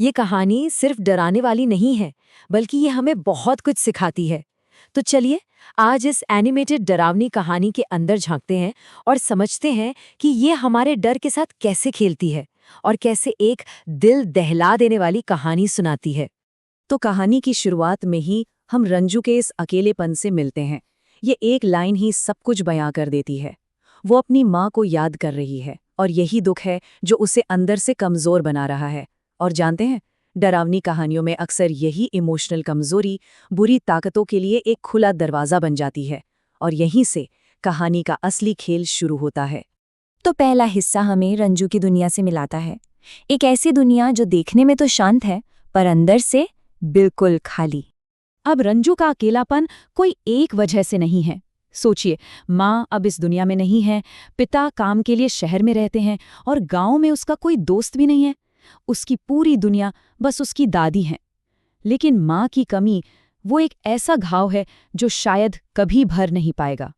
ये कहानी सिर्फ डराने वाली नहीं है, बल्कि ये हमें बहुत कुछ सिखाती है। तो चलिए, आज इस एनिमेटेड डरावनी कहानी के अंदर झांकते हैं और समझते हैं कि ये हमारे डर के साथ कैसे खेलती है और कैसे एक दिल दहला देने वाली कहानी सुनाती है। तो कहानी की शुरुआत में ही हम रंजू के इस अकेलेपन से मिलते हैं। ये एक लाइन ही सब कुछ बयां कर देती है। वो अपनी माँ को याद कर रही है और यही दुख है जो उसे अंदर से कमजोर बना रहा है। और जानते हैं, डरावनी कहानियों में अक्सर यही इमोशनल कमजोरी बुरी ताकतों के लिए एक खुला दरवाजा बन जाती है। और यहीं से कहानी का असली खेल शुरू होता है। तो पहला हिस्सा हमें रंजू की दुनिया से मिलाता है। एक ऐसी दुनिया जो देखने में तो शांत है, पर अंदर से बिल्कुल खाली। अब रंजू का अकेलापन कोई एक वजह से नहीं है। सोचिए, माँ अब इस दुनिया में नहीं है, पिता काम के लिए शहर में रहते हैं और गांव में उसका कोई दोस्त भी नहीं है। उसकी पूरी दुनिया बस उसकी दादी है। लेकिन माँ की कमी वो एक ऐसा घाव है जो शायद कभी भर नहीं पाएगा।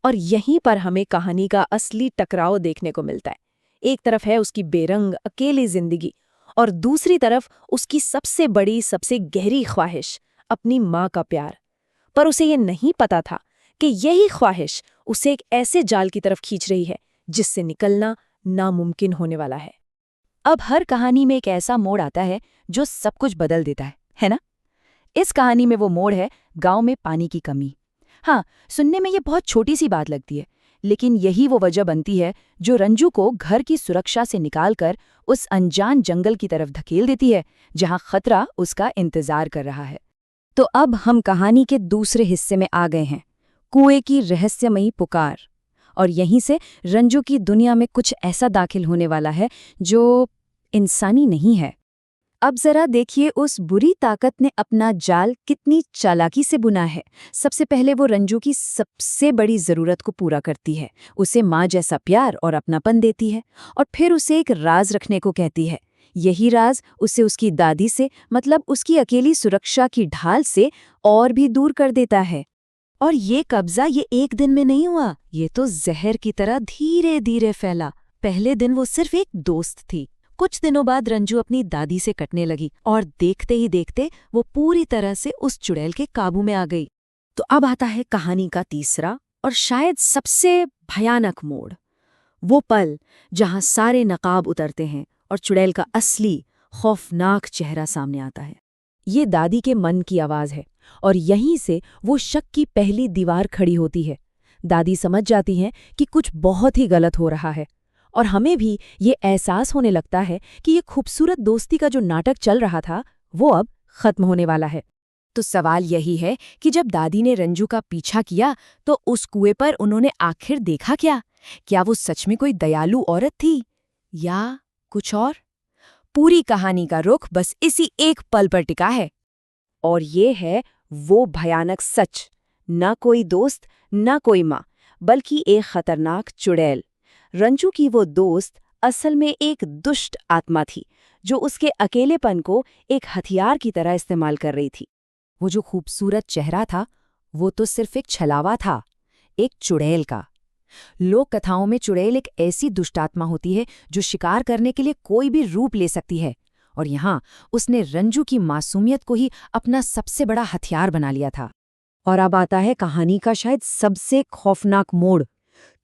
और यहीं पर हमें कहानी का असली टकराव देखने को मिलता है। एक तरफ है उसकी बेरंग अकेली जिंदगी और दूसरी तरफ उसकी सबसे बड़ी सबसे गहरी ख्वाहिश, अपनी माँ का प्यार। पर उसे ये नहीं पता था कि यही ख्वाहिश उसे एक ऐसे जाल की तरफ खींच रही है जिससे निकलना नामुमकिन होने वाला है। अब हर कहानी में एक ऐसा मोड़ आता है जो सब कुछ बदल देता है ना? इस कहानी में वो मोड़ है गांव में पानी की कमी। हाँ, सुनने में ये बहुत छोटी सी बात लगती है, लेकिन यही वो वजह बनती है जो रंजू को घर की सुरक्षा से निकालकर उस अनजान जंगल की तरफ धकेल देती है जहां खतरा उसका इंतजार कर रहा है। तो अब हम कहानी के दूसरे हिस्से में आ गए हैं, कुएं की रहस्यमयी पुकार। और यहीं से रंजू की दुनिया में कुछ ऐसा दाखिल होने वाला है जो इंसानी नहीं है। अब जरा देखिए उस बुरी ताकत ने अपना जाल कितनी चालाकी से बुना है। सबसे पहले वो रंजू की सबसे बड़ी जरूरत को पूरा करती है, उसे माँ जैसा प्यार और अपनापन देती है, और फिर उसे एक राज रखने को कहती है। यही राज उसे उसकी दादी से, मतलब उसकी अकेली सुरक्षा की ढाल से और भी दूर कर देता है। और ये कब्जा ये एक दिन में नहीं हुआ, ये तो जहर की तरह धीरे धीरे फैला। पहले दिन वो सिर्फ एक दोस्त थी, कुछ दिनों बाद रंजू अपनी दादी से कटने लगी और देखते ही देखते वो पूरी तरह से उस चुड़ैल के काबू में आ गई। तो अब आता है कहानी का तीसरा और शायद सबसे भयानक मोड़, वो पल जहां सारे नकाब उतरते हैं और चुड़ैल का असली खौफनाक चेहरा सामने आता है। ये दादी के मन की आवाज है और यहीं से वो शक की पहली दीवार खड़ी होती है। दादी समझ जाती हैं कि कुछ बहुत ही गलत हो रहा है, और हमें भी ये एहसास होने लगता है कि ये खूबसूरत दोस्ती का जो नाटक चल रहा था वो अब खत्म होने वाला है। तो सवाल यही है कि जब दादी ने रंजू का पीछा किया तो उस कुएं पर उन्होंने आखिर देखा क्या? क्या वो सच में कोई दयालु औरत थी या कुछ और? पूरी कहानी का रुख बस इसी एक पल पर टिका है, और ये है वो भयानक सच। न कोई दोस्त, न कोई माँ, बल्कि एक खतरनाक चुड़ैल। रंजू की वो दोस्त असल में एक दुष्ट आत्मा थी जो उसके अकेलेपन को एक हथियार की तरह इस्तेमाल कर रही थी। वो जो खूबसूरत चेहरा था वो तो सिर्फ एक छलावा था, एक चुड़ैल का। लोक कथाओं में चुड़ैल एक ऐसी दुष्टात्मा होती है जो शिकार करने के लिए कोई भी रूप ले सकती है, और यहाँ उसने रंजू की मासूमियत को ही अपना सबसे बड़ा हथियार बना लिया था। और अब आता है कहानी का शायद सबसे खौफनाक मोड़।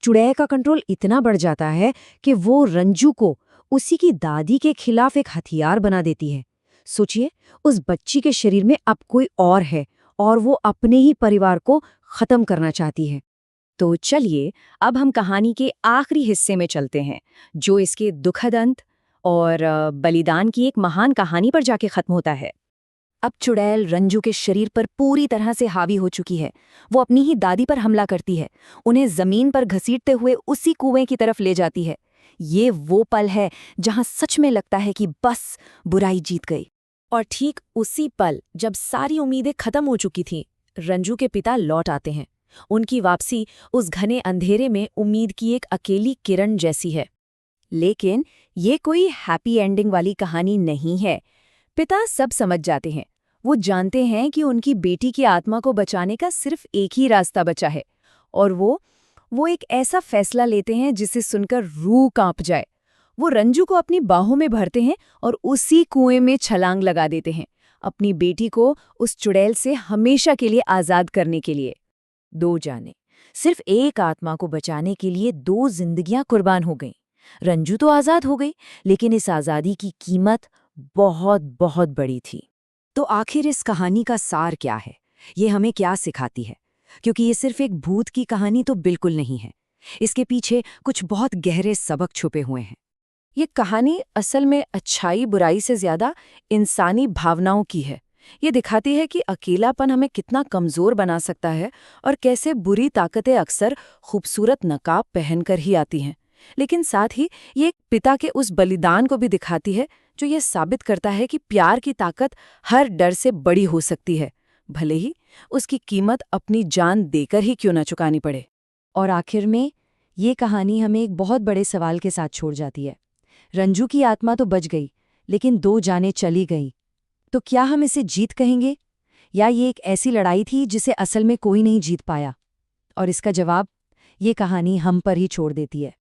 चुड़ैल का कंट्रोल इतना बढ़ जाता है कि वो रंजू को उसी की दादी के खिलाफ एक हथियार बना देती है। सोचिए, उस बच्ची के शरीर में अब कोई और है और वो अपने ही परिवार को खत्म करना चाहती है। तो चलिए, अब हम कहानी के आखिरी हिस्से में चलते हैं, जो इसके दुखद अंत और बलिदान की एक महान कहानी पर जाके खत्म होता है। अब चुड़ैल रंजू के शरीर पर पूरी तरह से हावी हो चुकी है। वो अपनी ही दादी पर हमला करती है, उन्हें जमीन पर घसीटते हुए उसी कुएं की तरफ ले जाती है। ये वो पल है जहां सच में लगता है कि बस बुराई जीत गई। और ठीक उसी पल, जब सारी उम्मीदें खत्म हो चुकी थीं, रंजू के पिता लौट आते हैं। उनकी वापसी उस घने अंधेरे में उम्मीद की एक अकेली किरण जैसी है। लेकिन ये कोई हैप्पी एंडिंग वाली कहानी नहीं है। पिता सब समझ जाते हैं। वो जानते हैं कि उनकी बेटी की आत्मा को बचाने का सिर्फ एक ही रास्ता बचा है, और वो एक ऐसा फैसला लेते हैं जिसे सुनकर रूह कांप जाए। वो रंजू को अपनी बाहों में भरते हैं और उसी कुएं में छलांग लगा देते हैं, अपनी बेटी को उस चुड़ैल से हमेशा के लिए आजाद करने के लिए। 2 जाने, सिर्फ एक आत्मा को बचाने के लिए 2 जिंदगियां कुर्बान हो गईं। रंजू तो आजाद हो गई, लेकिन इस आजादी की कीमत बहुत बहुत बड़ी थी। तो आखिर इस कहानी का सार क्या है? ये हमें क्या सिखाती है? क्योंकि ये सिर्फ एक भूत की कहानी तो बिल्कुल नहीं है। इसके पीछे कुछ बहुत गहरे सबक छुपे हुए हैं। ये कहानी असल में अच्छाई बुराई से ज्यादा इंसानी भावनाओं की है। ये दिखाती है कि अकेलापन हमें कितना कमजोर बना सकता है और कैसे बुरी ताकतें अक्सर खूबसूरत नकाब पहनकर ही आती हैं। लेकिन साथ ही ये एक पिता के उस बलिदान को भी दिखाती है जो ये साबित करता है कि प्यार की ताकत हर डर से बड़ी हो सकती है, भले ही उसकी कीमत अपनी जान देकर ही क्यों न चुकानी पड़े। और आखिर में ये कहानी हमें एक बहुत बड़े सवाल के साथ छोड़ जाती है। रंजू की आत्मा तो बच गई, लेकिन 2 जानें चली गईं। तो क्या हम इसे जीत कहेंगे, या ये एक ऐसी लड़ाई थी जिसे असल में कोई नहीं जीत पाया? और इसका जवाब ये कहानी हम पर ही छोड़ देती है।